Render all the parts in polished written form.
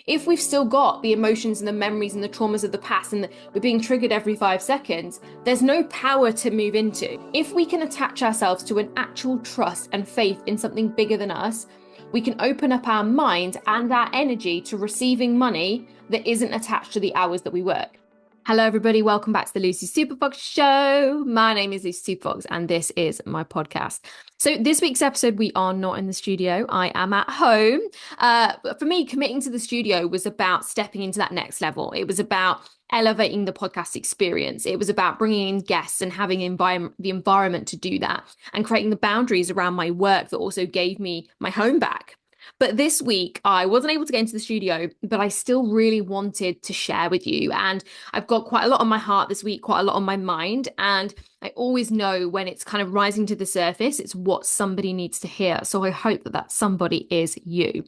If we've still got the emotions and the memories and the traumas of the past and we're being triggered every 5 seconds, there's no power to move into. If we can attach ourselves to an actual trust and faith in something bigger than us, we can open up our mind and our energy to receiving money that isn't attached to the hours that we work. Hello, everybody. Welcome back to the Lucy Superfox Show. My name is Lucy Superfox, and this is my podcast. So this week's episode, we are not in the studio. I am at home. But for me, committing to the studio was about stepping into that next level. It was about elevating the podcast experience. It was about bringing in guests and having the environment to do that and creating the boundaries around my work that also gave me my home back. But this week, I wasn't able to get into the studio, but I still really wanted to share with you. And I've got quite a lot on my heart this week, quite a lot on my mind. And I always know when it's kind of rising to the surface, it's what somebody needs to hear. So I hope that that somebody is you.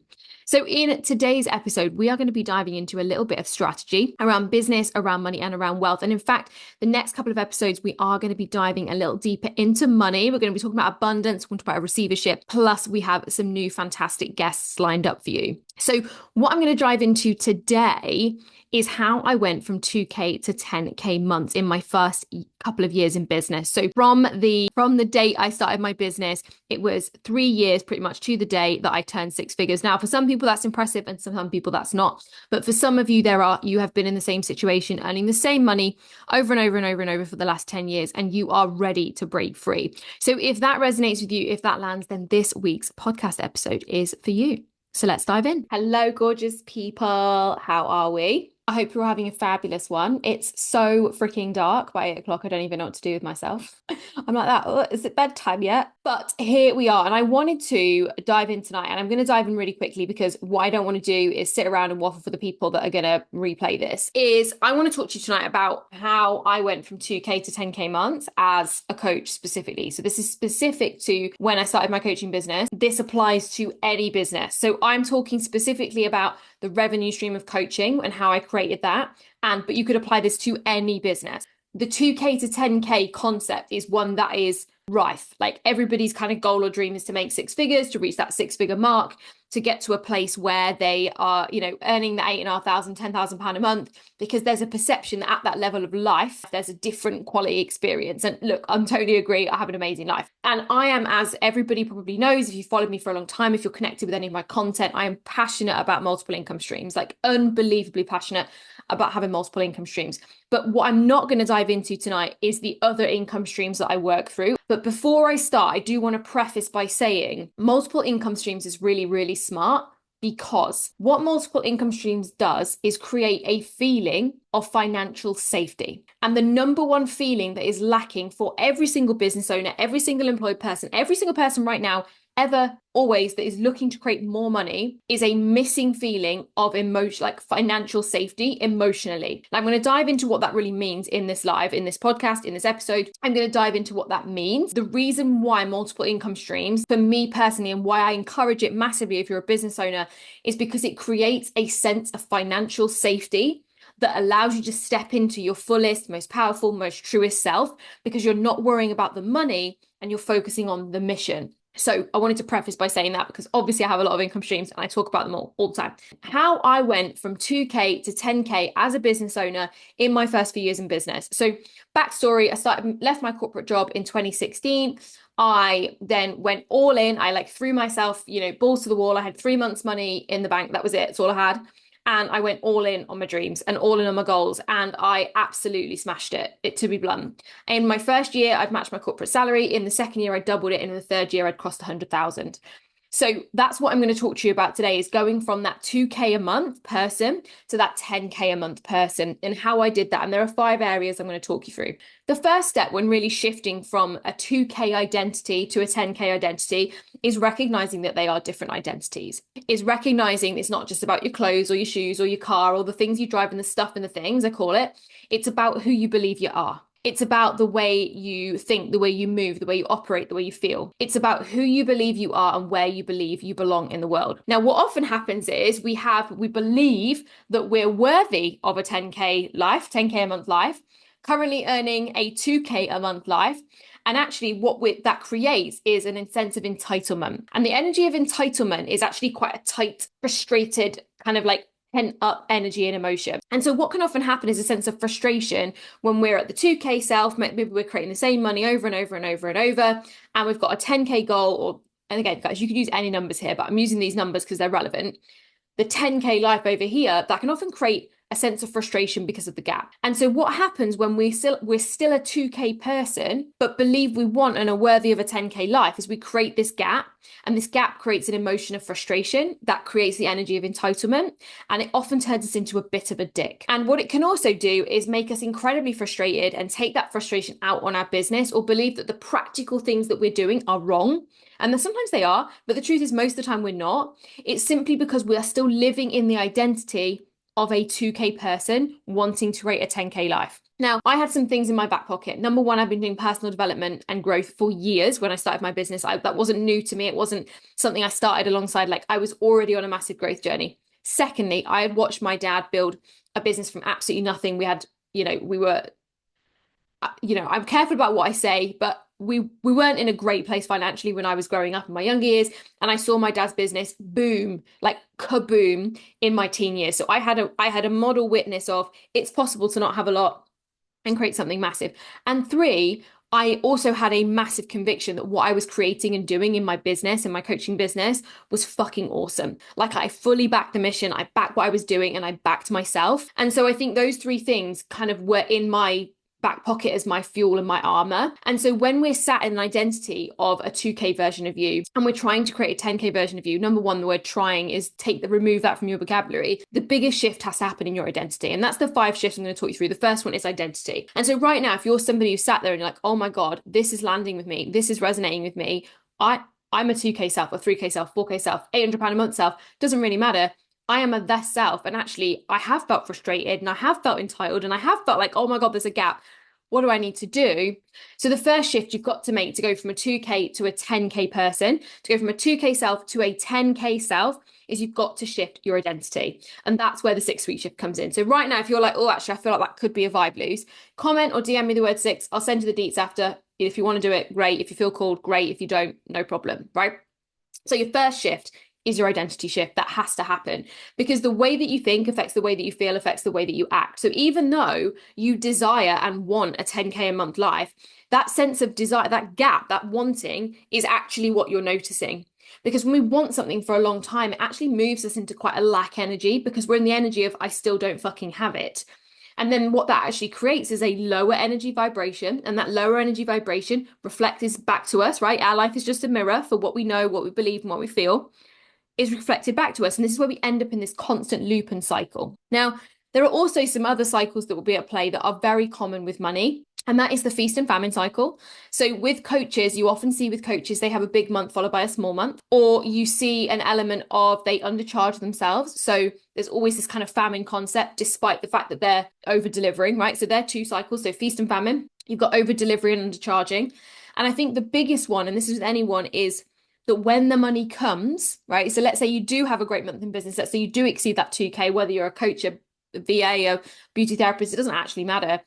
So in today's episode, we are going to be diving into a little bit of strategy around business, around money, and around wealth. And in fact, the next couple of episodes, we are going to be diving a little deeper into money. We're going to be talking about abundance, we're going to talk about receivership. Plus, we have some new fantastic guests lined up for you. So what I'm going to dive into today is how I went from 2K to 10K months in my first couple of years in business. So from the date I started my business, it was 3 years pretty much to the day that I turned six figures. Now, for some people that's impressive and some people that's not. But for some of you, you have been in the same situation, earning the same money over and over and over and over for the last 10 years, and you are ready to break free. So if that resonates with you, if that lands, then this week's podcast episode is for you. So let's dive in. Hello, gorgeous people. How are we? I hope you're having a fabulous one. It's so freaking dark by 8 o'clock. I don't even know what to do with myself. I'm like that. Oh, is it bedtime yet? But here we are. And I wanted to dive in tonight, and I'm going to dive in really quickly because what I don't want to do is sit around and waffle for the people that are going to replay this. I want to talk to you tonight about how I went from 2K to 10K months as a coach specifically. So this is specific to when I started my coaching business. This applies to any business. So I'm talking specifically about the revenue stream of coaching and how I created that. But you could apply this to any business. The 2K to 10K concept is one that is rife. Like everybody's kind of goal or dream is to make six figures, to reach that six-figure mark, to get to a place where they are, earning the £8,500, £10,000 a month, because there's a perception that at that level of life, there's a different quality experience. And look, I'm totally agree. I have an amazing life. And I am, as everybody probably knows, if you followed me for a long time, if you're connected with any of my content, I am passionate about multiple income streams, like unbelievably passionate about having multiple income streams. But what I'm not going to dive into tonight is the other income streams that I work through. But before I start, I do want to preface by saying multiple income streams is really, really smart, because what multiple income streams does is create a feeling of financial safety. And the number one feeling that is lacking for every single business owner, every single employed person, every single person right now, ever, always, that is looking to create more money, is a missing feeling of emotion, like financial safety emotionally. And I'm going to dive into what that really means in this live, in this podcast, in this episode. I'm going to dive into what that means. The reason why multiple income streams, for me personally, and why I encourage it massively if you're a business owner, is because it creates a sense of financial safety that allows you to step into your fullest, most powerful, most truest self, because you're not worrying about the money and you're focusing on the mission. So I wanted to preface by saying that, because obviously I have a lot of income streams and I talk about them all the time. How I went from 2K to 10K as a business owner in my first few years in business. So backstory, left my corporate job in 2016. I then went all in. I threw myself, balls to the wall. I had 3 months money in the bank. That was it. That's all I had. And I went all in on my dreams and all in on my goals. And I absolutely smashed it, to be blunt. In my first year, I'd matched my corporate salary. In the second year, I doubled it. And in the third year, I'd crossed 100,000. So that's what I'm going to talk to you about today, is going from that 2K a month person to that 10K a month person, and how I did that. And there are 5 areas I'm going to talk you through. The first step when really shifting from a 2K identity to a 10K identity is recognizing that they are different identities, is recognizing it's not just about your clothes or your shoes or your car or the things you drive and the stuff and the things, I call it. It's about who you believe you are. It's about the way you think, the way you move, the way you operate, the way you feel. It's about who you believe you are and where you believe you belong in the world. Now, what often happens is we believe that we're worthy of a 10K life, 10K a month life, currently earning a 2K a month life. And actually that creates is an sense of entitlement. And the energy of entitlement is actually quite a tight, frustrated, kind of like pent up energy and emotion. And so what can often happen is a sense of frustration when we're at the 2K self, maybe we're creating the same money over and over and over and over, and we've got a 10K goal, or, and again, guys, you could use any numbers here, but I'm using these numbers because they're relevant. The 10K life over here, that can often create a sense of frustration because of the gap. And so what happens when we're still a 2K person, but believe we want and are worthy of a 10K life, is we create this gap, and this gap creates an emotion of frustration that creates the energy of entitlement, and it often turns us into a bit of a dick. And what it can also do is make us incredibly frustrated and take that frustration out on our business, or believe that the practical things that we're doing are wrong. And then sometimes they are, but the truth is most of the time we're not. It's simply because we are still living in the identity of a 2K person wanting to create a 10K life. Now, I had some things in my back pocket. Number one, I've been doing personal development and growth for years. When I started my business, that wasn't new to me. It wasn't something I started alongside. Like, I was already on a massive growth journey. Secondly, I had watched my dad build a business from absolutely nothing. We had, we were, I'm careful about what I say, but we weren't in a great place financially when I was growing up in my younger years, and I saw my dad's business boom, like kaboom, in my teen years. So I had a model witness of it's possible to not have a lot and create something massive. And three, I also had a massive conviction that what I was creating and doing in my business and my coaching business was fucking awesome. Like, I fully backed the mission, I backed what I was doing, and I backed myself. And so I think those three things kind of were in my back pocket as my fuel and my armor. And so when we're sat in an identity of a 2K version of you and we're trying to create a 10K version of you, number one, the word trying is remove that from your vocabulary. The biggest shift has to happen in your identity. And that's the 5 shifts I'm going to talk you through. The first one is identity. And so right now, if you're somebody who sat there and you're like, oh my God, this is landing with me, this is resonating with me, I'm a 2K self, a 3K self, 4K self, £800 a month self, doesn't really matter. I am a this self. And actually, I have felt frustrated and I have felt entitled and I have felt like, oh my God, there's a gap. What do I need to do? So the first shift you've got to make to go from a 2K to a 10K person, to go from a 2K self to a 10K self, is you've got to shift your identity. And that's where the 6-week shift comes in. So right now, if you're like, oh, actually, I feel like that could be a vibe loose, comment or DM me the word 6. I'll send you the deets after. If you want to do it, great. If you feel called, great. If you don't, no problem, right? So your first shift is your identity shift. That has to happen, because the way that you think affects the way that you feel, affects the way that you act. So even though you desire and want a 10K a month life, that sense of desire, that gap, that wanting is actually what you're noticing. Because when we want something for a long time, it actually moves us into quite a lack energy, because we're in the energy of I still don't fucking have it. And then what that actually creates is a lower energy vibration, and that lower energy vibration reflects back to us, right? Our life is just a mirror for what we know, what we believe, and what we feel is reflected back to us. And this is where we end up in this constant loop and cycle. Now, there are also some other cycles that will be at play that are very common with money. And that is the feast and famine cycle. So with coaches, you often see with coaches, they have a big month followed by a small month, or you see an element of they undercharge themselves. So there's always this kind of famine concept, despite the fact that they're over delivering, right? So they're 2 cycles. So feast and famine, you've got over delivery and undercharging. And I think the biggest one, and this is with anyone, is that when the money comes, right? So let's say you do have a great month in business. Let's say you do exceed that 2K, whether you're a coach, a VA, a beauty therapist, it doesn't actually matter.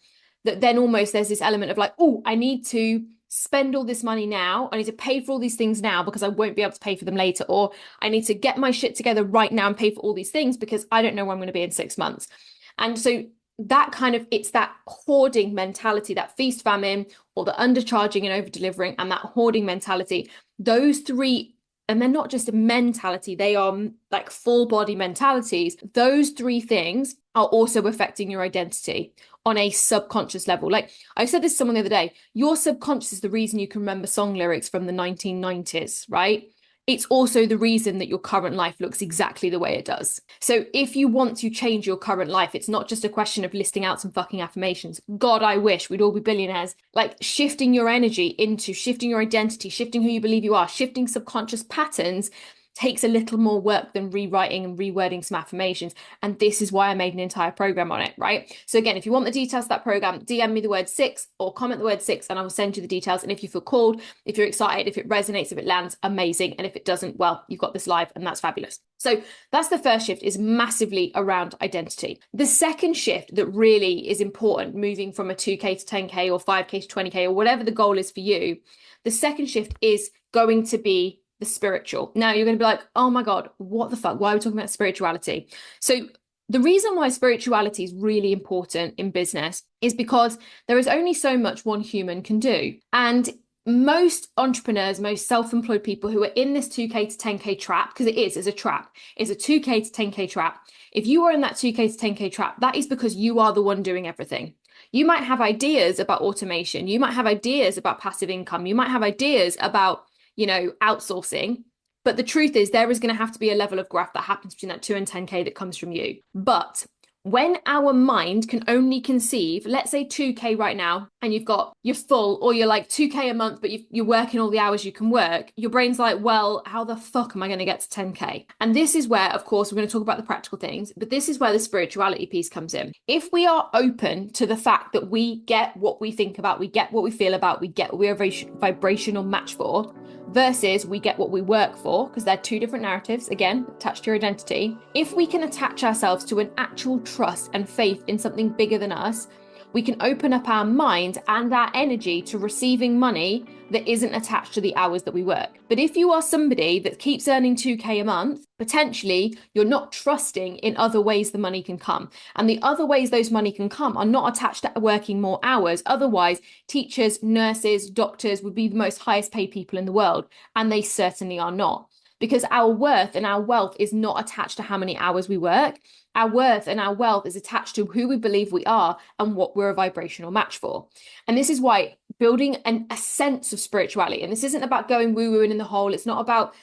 That then almost there's this element of like, oh, I need to spend all this money now. I need to pay for all these things now because I won't be able to pay for them later. Or I need to get my shit together right now and pay for all these things because I don't know where I'm going to be in 6 months. And so that kind of, it's that hoarding mentality, that feast famine, or the undercharging and over delivering, and that hoarding mentality. Those 3, and they're not just a mentality, they are like full body mentalities. Those 3 things are also affecting your identity on a subconscious level. Like I said this to someone the other day, your subconscious is the reason you can remember song lyrics from the 1990s, right? It's also the reason that your current life looks exactly the way it does. So if you want to change your current life, it's not just a question of listing out some fucking affirmations. God, I wish we'd all be billionaires. Like shifting your energy into shifting your identity, shifting who you believe you are, shifting subconscious patterns takes a little more work than rewriting and rewording some affirmations. And this is why I made an entire program on it, right? So again, if you want the details of that program, DM me the word 6 or comment the word 6 and I will send you the details. And if you feel called, if you're excited, if it resonates, if it lands, amazing. And if it doesn't, well, you've got this live and that's fabulous. So that's the first shift, is massively around identity. The second shift that really is important, moving from a 2K to 10K or 5K to 20K or whatever the goal is for you, the second shift is going to be the spiritual. Now you're going to be like, oh my God, what the fuck? Why are we talking about spirituality? So The reason why spirituality is really important in business is because there is only so much one human can do. And most entrepreneurs, most self-employed people who are in this 2K to 10K trap, because it's a trap, it's a 2K to 10K trap. If you are in that 2K to 10K trap, that is because you are the one doing everything. You might have ideas about automation. You might have ideas about passive income. You might have ideas about, outsourcing. But the truth is there is going to have to be a level of graph that happens between that 2 and 10K that comes from you. But when our mind can only conceive, let's say 2K right now, and you're full, or you're like 2K a month, but you're working all the hours you can work, your brain's like, well, how the fuck am I going to get to 10K? And this is where, of course, we're going to talk about the practical things, but this is where the spirituality piece comes in. If we are open to the fact that we get what we think about, we get what we feel about, we get what we are a vibrational match for, versus we get what we work for, because they're two different narratives, again, attached to your identity. If we can attach ourselves to an actual trust and faith in something bigger than us, we can open up our mind and our energy to receiving money that isn't attached to the hours that we work. But if you are somebody that keeps earning 2K a month, potentially you're not trusting in other ways the money can come. And the other ways those money can come are not attached to working more hours. Otherwise, teachers, nurses, doctors would be the most highest paid people in the world. And they certainly are not. Because our worth and our wealth is not attached to how many hours we work. Our worth and our wealth is attached to who we believe we are and what we're a vibrational match for. And this is why building a sense of spirituality, and this isn't about going woo-woo and in the hole. It's not about,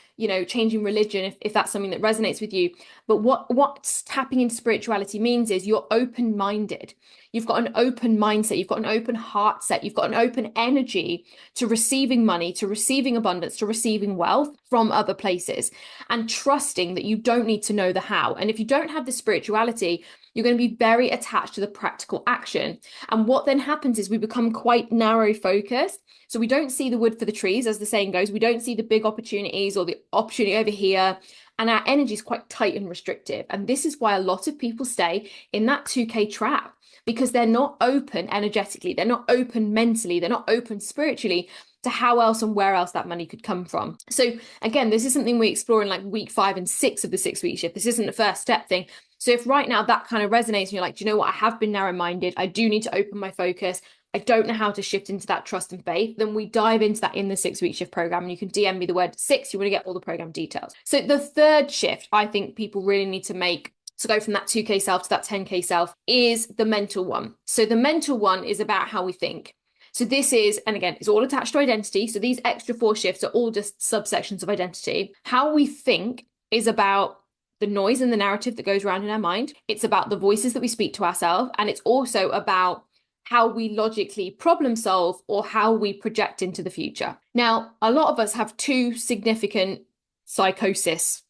changing religion if that's something that resonates with you. But what's tapping into spirituality means is you're open-minded. You've got an open mindset. You've got an open heart set. You've got an open energy to receiving money, to receiving abundance, to receiving wealth from other places, and trusting that you don't need to know the how. And if you don't have the spirituality, you're going to be very attached to the practical action. And what then happens is we become quite narrow focused. So we don't see the wood for the trees, as the saying goes. We don't see the big opportunities or the opportunity over here. And our energy is quite tight and restrictive. And this is why a lot of people stay in that 2K trap, because they're not open energetically. They're not open mentally. They're not open spiritually to how else and where else that money could come from. So again, this is something we explore in like week 5 and 6 of the 6-week shift. This isn't a first step thing. So if right now that kind of resonates and you're like, do you know what? I have been narrow-minded. I do need to open my focus. I don't know how to shift into that trust and faith. Then we dive into that in the 6-week shift program. And you can DM me the word 6. You want to get all the program details. So the third shift I think people really need to make to go from that 2K self to that 10K self is the mental one. So the mental one is about how we think. So this is, and again, it's all attached to identity. So these extra 4 shifts are all just subsections of identity. How we think is about the noise and the narrative that goes around in our mind. It's about the voices that we speak to ourselves. And it's also about how we logically problem solve or how we project into the future. Now, a lot of us have 2 significant psychoses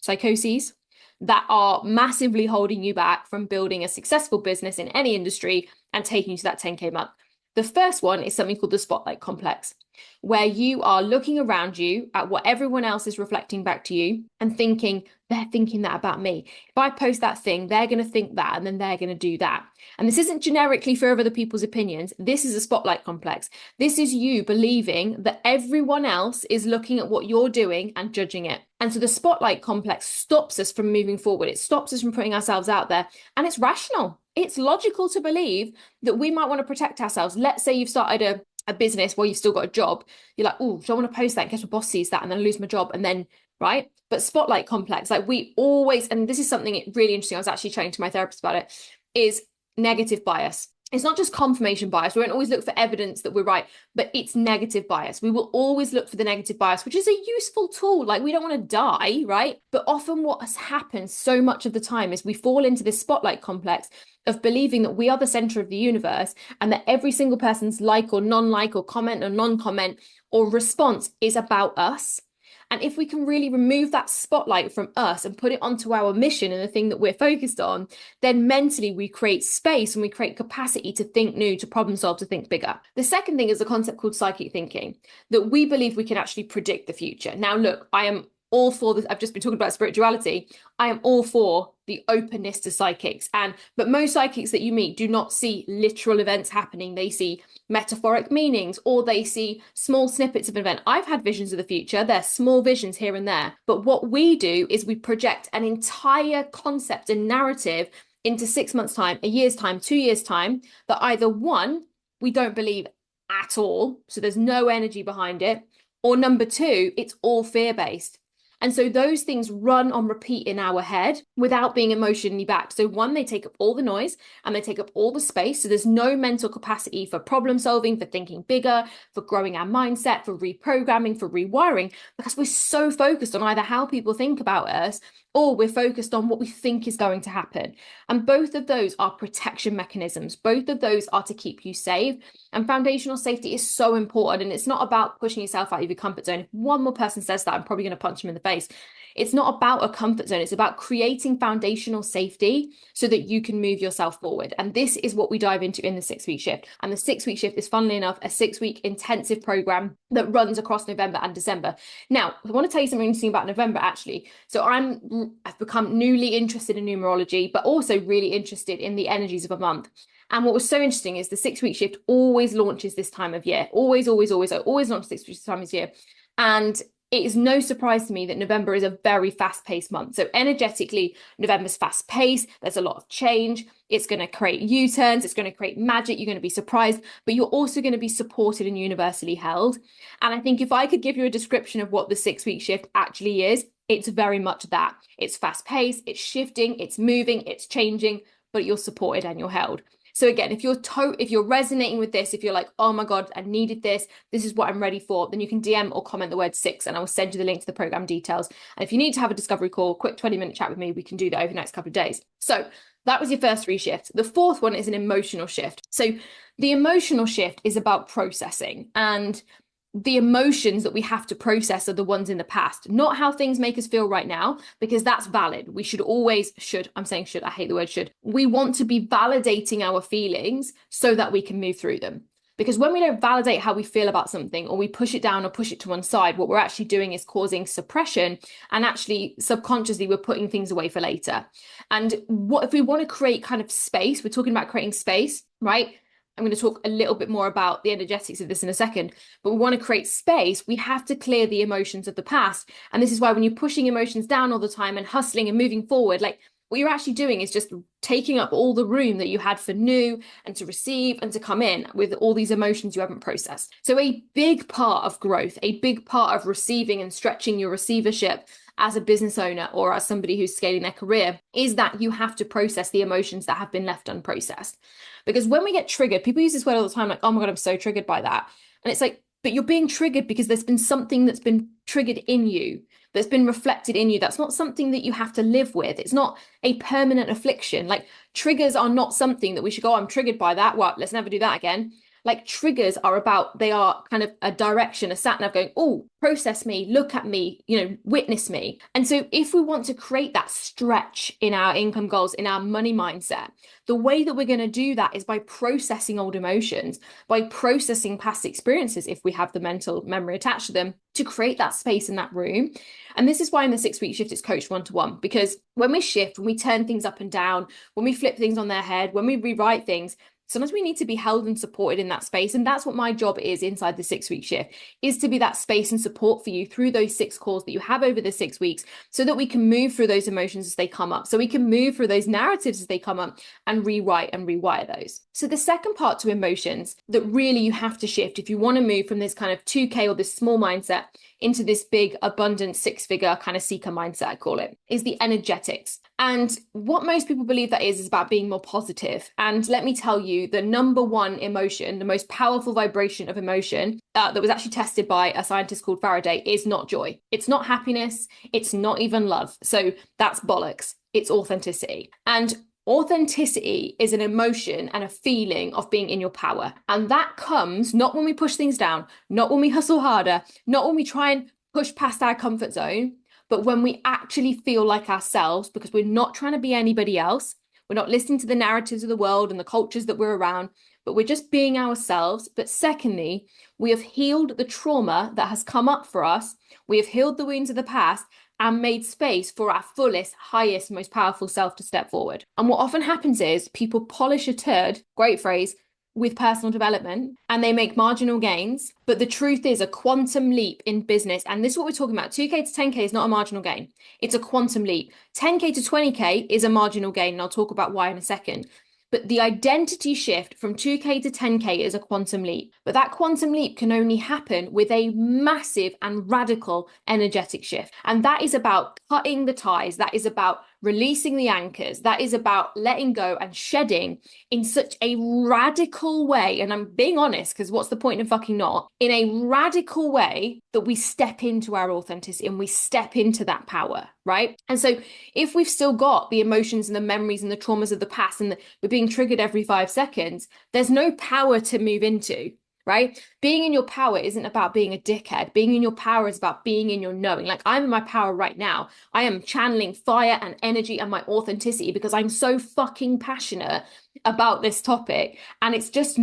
that are massively holding you back from building a successful business in any industry and taking you to that 10K month. The first one is something called the spotlight complex, where you are looking around you at what everyone else is reflecting back to you and thinking, they're thinking that about me. If I post that thing, they're going to think that, and then they're going to do that. And this isn't generically for other people's opinions. This is a spotlight complex. This is you believing that everyone else is looking at what you're doing and judging it. And so the spotlight complex stops us from moving forward. It stops us from putting ourselves out there. And it's rational. It's logical to believe that we might want to protect ourselves. Let's say you've started a business while you've still got a job. You're like, oh, do I want to post that in case my boss sees that and then I lose my job? And then, right? But spotlight complex, like we always, and this is something really interesting, I was actually chatting to my therapist about it, is negative bias. It's not just confirmation bias. We won't always look for evidence that we're right, but it's negative bias. We will always look for the negative bias, which is a useful tool. Like we don't want to die, right? But often what has happened so much of the time is we fall into this spotlight complex of believing that we are the center of the universe and that every single person's like or non-like or comment or non-comment or response is about us. And if we can really remove that spotlight from us and put it onto our mission and the thing that we're focused on, then mentally we create space and we create capacity to think new, to problem solve, to think bigger. The second thing is a concept called psychic thinking, that we believe we can actually predict the future. Now, look, I am all for this. I've just been talking about spirituality. I am all for the openness to psychics. But most psychics that you meet do not see literal events happening. They see metaphoric meanings, or they see small snippets of an event. I've had visions of the future. They're small visions here and there. But what we do is we project an entire concept and narrative into 6 months' time, a year's time, 2 years' time, that either one, we don't believe at all, so there's no energy behind it, or number two, it's all fear-based. And so those things run on repeat in our head without being emotionally backed. So one, they take up all the noise and they take up all the space. So there's no mental capacity for problem solving, for thinking bigger, for growing our mindset, for reprogramming, for rewiring, because we're so focused on either how people think about us or we're focused on what we think is going to happen. And both of those are protection mechanisms. Both of those are to keep you safe. And foundational safety is so important. And it's not about pushing yourself out of your comfort zone. If one more person says that, I'm probably going to punch them in the face. It's not about a comfort zone. It's about creating foundational safety so that you can move yourself forward. And this is what we dive into in the 6-week shift. And the 6-week shift is, funnily enough, a 6-week intensive program that runs across November and December. Now, I want to tell you something interesting about November, actually. So I've become newly interested in numerology, but also really interested in the energies of a month. And what was so interesting is the 6-week shift always launches this time of year. Always, always, always. I always launch 6 weeks this time of year. And it is no surprise to me that November is a very fast-paced month. So energetically, November's fast-paced. There's a lot of change. It's going to create U-turns. It's going to create magic. You're going to be surprised, but you're also going to be supported and universally held. And I think if I could give you a description of what the 6-week shift actually is, it's very much that. It's fast-paced, it's shifting, it's moving, it's changing, but you're supported and you're held. So again, if you're resonating with this, if you're like, oh my God, I needed this is what I'm ready for, then you can DM or comment the word 6 and I will send you the link to the program details. And if you need to have a discovery call, quick 20-minute chat with me, we can do that over the next couple of days. So that was your first 3 shifts. The fourth one is an emotional shift. So the emotional shift is about processing, and the emotions that we have to process are the ones in the past, not how things make us feel right now, because that's valid. We should always, I'm saying should, I hate the word should. We want to be validating our feelings so that we can move through them. Because when we don't validate how we feel about something, or we push it down or push it to one side, what we're actually doing is causing suppression, and actually subconsciously we're putting things away for later. And what if we want to create kind of space, we're talking about creating space, right? I'm going to talk a little bit more about the energetics of this in a second, but we want to create space. We have to clear the emotions of the past. And this is why when you're pushing emotions down all the time and hustling and moving forward, like what you're actually doing is just taking up all the room that you had for new and to receive and to come in with all these emotions you haven't processed. So a big part of growth, a big part of receiving and stretching your receivership as a business owner or as somebody who's scaling their career is that you have to process the emotions that have been left unprocessed. Because when we get triggered, people use this word all the time, like, oh my God, I'm so triggered by that. And it's like, but you're being triggered because there's been something that's been triggered in you, that's been reflected in you. That's not something that you have to live with. It's not a permanent affliction. Like triggers are not something that we should go, oh, I'm triggered by that. Well, let's never do that again. Like triggers are about, they are kind of a direction, a sat nav going, oh, process me, look at me, witness me. And so if we want to create that stretch in our income goals, in our money mindset, the way that we're going to do that is by processing old emotions, by processing past experiences, if we have the mental memory attached to them, to create that space in that room. And this is why in the 6-week shift, it's coached one-to-one, because when we shift, when we turn things up and down, when we flip things on their head, when we rewrite things, sometimes we need to be held and supported in that space. And that's what my job is inside the 6-week shift, is to be that space and support for you through those 6 calls that you have over the 6 weeks, so that we can move through those emotions as they come up, so we can move through those narratives as they come up and rewrite and rewire those. So the second part to emotions that really you have to shift if you want to move from this kind of 2K or this small mindset into this big, abundant, 6-figure kind of seeker mindset, I call it, is the energetics. And what most people believe that is about being more positive. And let me tell you, the number one emotion, the most powerful vibration of emotion that was actually tested by a scientist called Faraday is not joy. It's not happiness. It's not even love. So that's bollocks. It's authenticity. And authenticity is an emotion and a feeling of being in your power. And that comes not when we push things down, not when we hustle harder, not when we try and push past our comfort zone, but when we actually feel like ourselves, because we're not trying to be anybody else. We're not listening to the narratives of the world and the cultures that we're around, but we're just being ourselves. But secondly, we have healed the trauma that has come up for us. We have healed the wounds of the past and made space for our fullest, highest, most powerful self to step forward. And what often happens is people polish a turd, great phrase, with personal development and they make marginal gains. But the truth is, a quantum leap in business, and this is what we're talking about, 2K to 10K is not a marginal gain. It's a quantum leap. 10K to 20K is a marginal gain, and I'll talk about why in a second. But the identity shift from 2K to 10K is a quantum leap. But that quantum leap can only happen with a massive and radical energetic shift. And that is about cutting the ties. That is about releasing the anchors. That is about letting go and shedding in such a radical way. And I'm being honest, because what's the point in fucking not? In a radical way that we step into our authenticity and we step into that power, right? And so if we've still got the emotions and the memories and the traumas of the past and we're being triggered every 5 seconds, there's no power to move into. Right? Being in your power isn't about being a dickhead. Being in your power is about being in your knowing. Like, I'm in my power right now. I am channeling fire and energy and my authenticity because I'm so fucking passionate about this topic. And it's just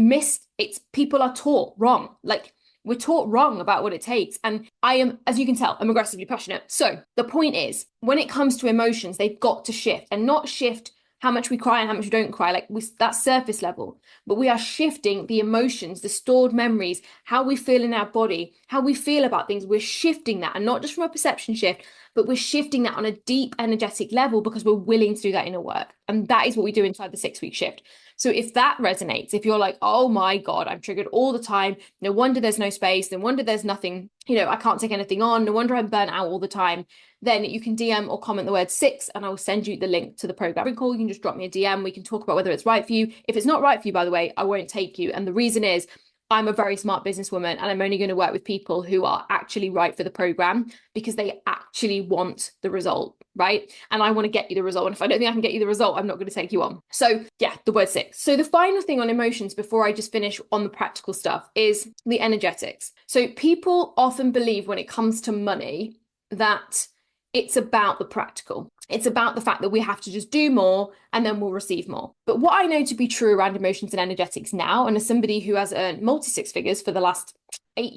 people are taught wrong. Like, we're taught wrong about what it takes. And I am, as you can tell, I'm aggressively passionate. So the point is, when it comes to emotions, they've got to shift, and not shift how much we cry and how much we don't cry, like that's surface level. But we are shifting the emotions, the stored memories, how we feel in our body, how we feel about things. We're shifting that, and not just from a perception shift, but we're shifting that on a deep energetic level because we're willing to do that inner work. And that is what we do inside the 6-week shift. So if that resonates, if you're like, oh my God, I'm triggered all the time, no wonder there's no space, no wonder there's nothing, I can't take anything on, no wonder I'm burnt out all the time, then you can DM or comment the word 6 and I will send you the link to the program call. You can just drop me a DM. We can talk about whether it's right for you. If it's not right for you, by the way, I won't take you. And the reason is, I'm a very smart businesswoman and I'm only going to work with people who are actually right for the program because they actually want the result, right? And I want to get you the result. And if I don't think I can get you the result, I'm not going to take you on. So yeah, the word 6. So the final thing on emotions before I just finish on the practical stuff is the energetics. So people often believe when it comes to money that it's about the practical. It's about the fact that we have to just do more and then we'll receive more. But what I know to be true around emotions and energetics now, and as somebody who has earned multi-6 figures for the last 6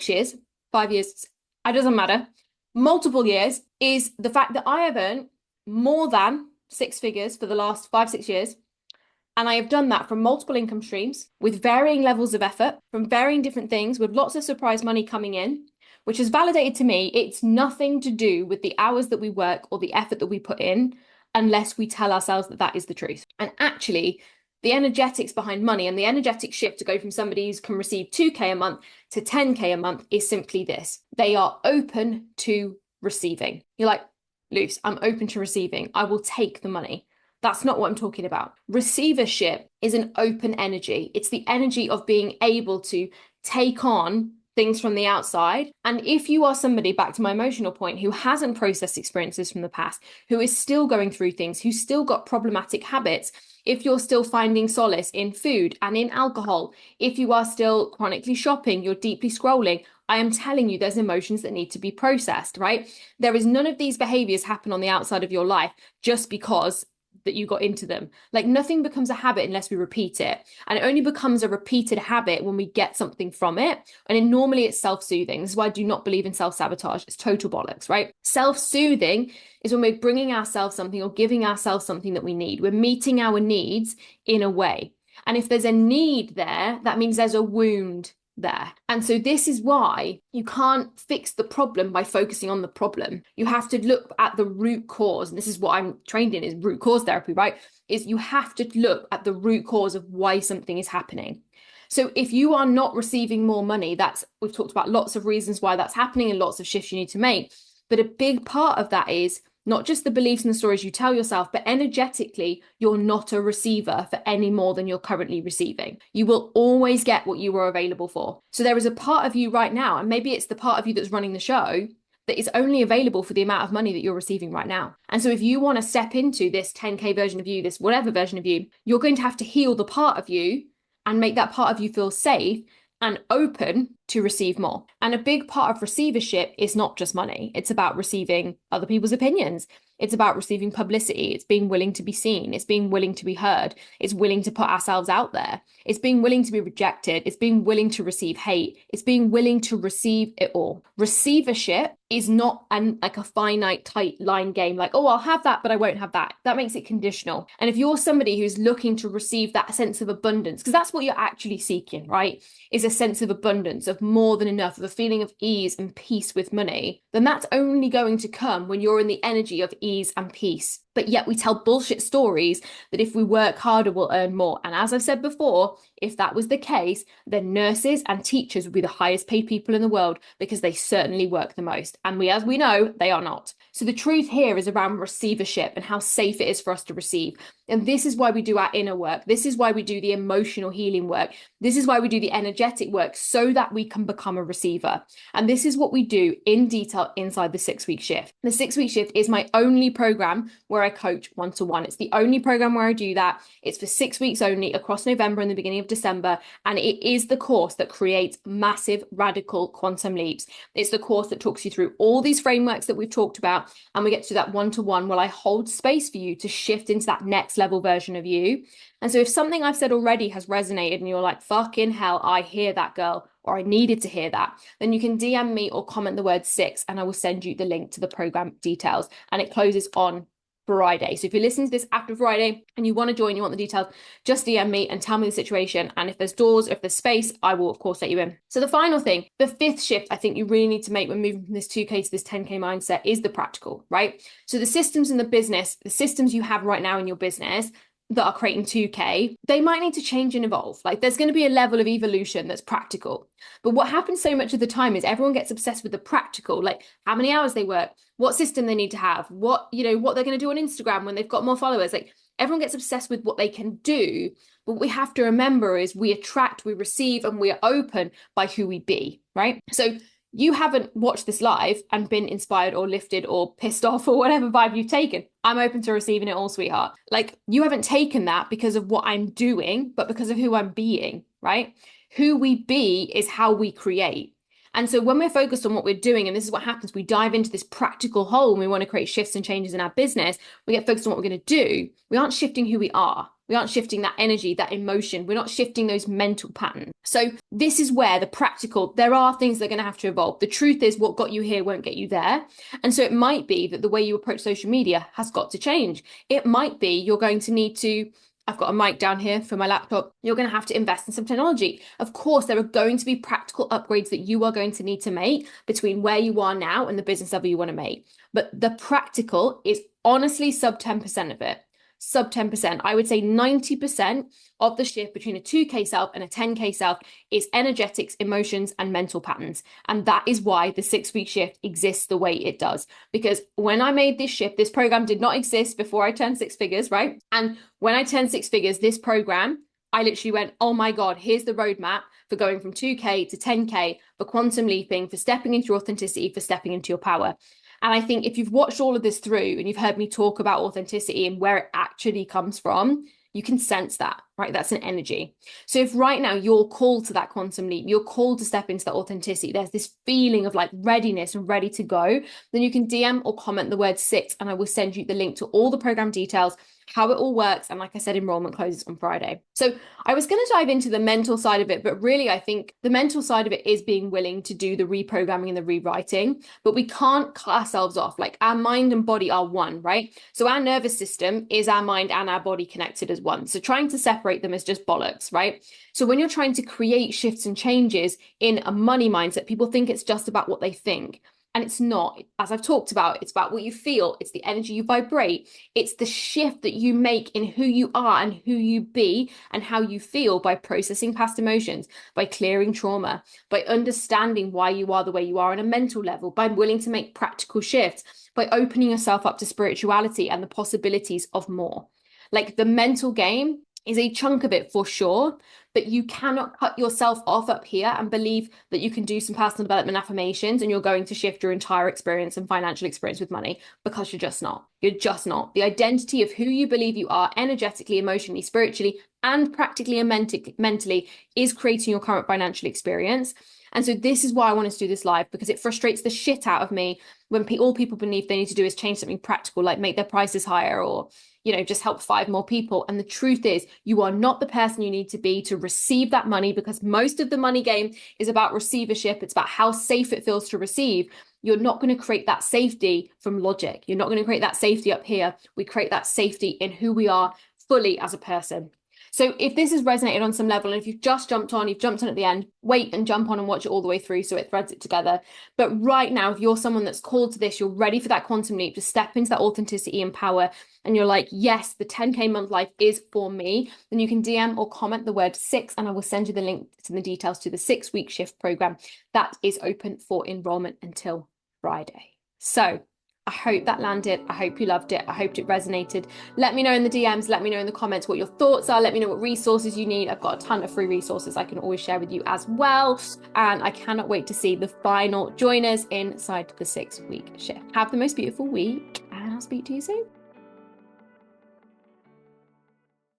years, 5 years, it doesn't matter, multiple years, is the fact that I have earned more than 6 figures for the last 5-6 years. And I have done that from multiple income streams with varying levels of effort, from varying different things, with lots of surprise money coming in, which has validated to me it's nothing to do with the hours that we work or the effort that we put in unless we tell ourselves that that is the truth. And actually, the energetics behind money and the energetic shift to go from somebody who can receive 2K a month to 10K a month is simply this. They are open to receiving. You're like, Luce, I'm open to receiving. I will take the money. That's not what I'm talking about. Receivership is an open energy. It's the energy of being able to take on things from the outside. And if you are somebody, back to my emotional point, who hasn't processed experiences from the past, who is still going through things, who's still got problematic habits, if you're still finding solace in food and in alcohol, if you are still chronically shopping, you're deeply scrolling, I am telling you there's emotions that need to be processed, right? There is none of these behaviors happen on the outside of your life just because that you got into them. Like, nothing becomes a habit unless we repeat it. And it only becomes a repeated habit when we get something from it. And normally it's self-soothing. This is why I do not believe in self-sabotage. It's total bollocks, right? Self-soothing is when we're bringing ourselves something or giving ourselves something that we need. We're meeting our needs in a way. And if there's a need there, that means there's a wound there. And so this is why you can't fix the problem by focusing on the problem. You have to look at the root cause. And this is what I'm trained in, is root cause therapy, right? Is you have to look at the root cause of why something is happening. So if you are not receiving more money, we've talked about lots of reasons why that's happening and lots of shifts you need to make. But a big part of that is not just the beliefs and the stories you tell yourself, but energetically, you're not a receiver for any more than you're currently receiving. You will always get what you were available for. So there is a part of you right now, and maybe it's the part of you that's running the show, that is only available for the amount of money that you're receiving right now. And so if you want to step into this 10K version of you, this whatever version of you, you're going to have to heal the part of you and make that part of you feel safe and open to receive more. And a big part of receivership is not just money. It's about receiving other people's opinions. It's about receiving publicity. It's being willing to be seen. It's being willing to be heard. It's willing to put ourselves out there. It's being willing to be rejected. It's being willing to receive hate. It's being willing to receive it all. Receivership is not like a finite tight line game, like, oh, I'll have that, but I won't have that. That makes it conditional. And if you're somebody who's looking to receive that sense of abundance, because that's what you're actually seeking, right? Is a sense of abundance, of more than enough, of a feeling of ease and peace with money, then that's only going to come when you're in the energy of ease and peace. But yet we tell bullshit stories that if we work harder, we'll earn more. And as I've said before, if that was the case, then nurses and teachers would be the highest paid people in the world because they certainly work the most. And as we know, they are not. So the truth here is around receivership and how safe it is for us to receive. And this is why we do our inner work. This is why we do the emotional healing work. This is why we do the energetic work, so that we can become a receiver. And this is what we do in detail inside the 6-week shift. The 6-week shift is my only program where I coach one-to-one. It's the only program where I do that. It's for 6 weeks only across November and the beginning of December. And it is the course that creates massive, radical quantum leaps. It's the course that talks you through all these frameworks that we've talked about. And we get to that one-to-one while I hold space for you to shift into that next level version of you. And so if something I've said already has resonated and you're like, fucking hell, I hear that, girl, or I needed to hear that, then you can DM me or comment the word 6 and I will send you the link to the program details. And it closes on Friday. So if you're listening to this after Friday and you want to join, you want the details, just DM me and tell me the situation. And if there's doors, if there's space, I will of course let you in. So the final thing, the 5th shift I think you really need to make when moving from this 2K to this 10K mindset is the practical, right? So the systems in the business, the systems you have right now in your business that are creating 2K, they might need to change and evolve. Like there's going to be a level of evolution that's practical. But what happens so much of the time is everyone gets obsessed with the practical, like how many hours they work, what system they need to have, what they're going to do on Instagram when they've got more followers. Like everyone gets obsessed with what they can do. But what we have to remember is we attract, we receive, and we are open by who we be, right? So you haven't watched this live and been inspired or lifted or pissed off or whatever vibe you've taken. I'm open to receiving it all, sweetheart. Like you haven't taken that because of what I'm doing, but because of who I'm being, right? Who we be is how we create. And so when we're focused on what we're doing, and this is what happens, we dive into this practical hole and we want to create shifts and changes in our business, we get focused on what we're going to do. We aren't shifting who we are. We aren't shifting that energy, that emotion. We're not shifting those mental patterns. So this is where the practical, there are things that are going to have to evolve. The truth is what got you here won't get you there. And so it might be that the way you approach social media has got to change. It might be you're going to need to, I've got a mic down here for my laptop. You're going to have to invest in some technology. Of course, there are going to be practical upgrades that you are going to need to make between where you are now and the business level you want to make. But the practical is honestly sub 10% of it. Sub 10%. I would say 90% of the shift between a 2K self and a 10K self is energetics, emotions, and mental patterns. And that is why the 6-week shift exists the way it does. Because when I made this shift, this program did not exist before I turned 6 figures, right? And when I turned 6 figures, this program, I literally went, oh my God, here's the roadmap for going from 2K to 10K, for quantum leaping, for stepping into your authenticity, for stepping into your power. And I think if you've watched all of this through and you've heard me talk about authenticity and where it actually comes from, you can sense that, right? That's an energy. So if right now you're called to that quantum leap, you're called to step into that authenticity, there's this feeling of like readiness and ready to go, then you can DM or comment the word 6 and I will send you the link to all the program details, how it all works. And like I said, enrollment closes on Friday. So I was going to dive into the mental side of it, but really I think the mental side of it is being willing to do the reprogramming and the rewriting, but we can't cut ourselves off. Like our mind and body are one, right? So our nervous system is our mind and our body connected as one. So trying to separate them is just bollocks, right? So when you're trying to create shifts and changes in a money mindset, people think it's just about what they think. And it's not. As I've talked about, it's about what you feel. It's the energy you vibrate. It's the shift that you make in who you are and who you be and how you feel by processing past emotions, by clearing trauma, by understanding why you are the way you are on a mental level, by willing to make practical shifts, by opening yourself up to spirituality and the possibilities of more. Like the mental game is a chunk of it for sure, but you cannot cut yourself off up here and believe that you can do some personal development affirmations and you're going to shift your entire experience and financial experience with money, because you're just not. You're just not. The identity of who you believe you are energetically, emotionally, spiritually, and practically and mentally is creating your current financial experience. And so this is why I wanted to do this live, because it frustrates the shit out of me when all people believe they need to do is change something practical, like make their prices higher or, you know, just help 5 more people. And the truth is, you are not the person you need to be to receive that money, because most of the money game is about receivership. It's about how safe it feels to receive. You're not going to create that safety from logic. You're not going to create that safety up here. We create that safety in who we are fully as a person. So if this has resonated on some level, and if you've just jumped on at the end, wait and jump on and watch it all the way through so it threads it together. But right now, if you're someone that's called to this, you're ready for that quantum leap to step into that authenticity and power, and you're like, yes, the 10K month life is for me, then you can DM or comment the word 6, and I will send you the link to the details to the 6-week shift program that is open for enrollment until Friday. So I hope that landed. I hope you loved it. I hoped it resonated. Let me know in the DMs. Let me know in the comments what your thoughts are. Let me know what resources you need. I've got a ton of free resources I can always share with you as well. And I cannot wait to see the final joiners inside the 6-week shift. Have the most beautiful week, and I'll speak to you soon.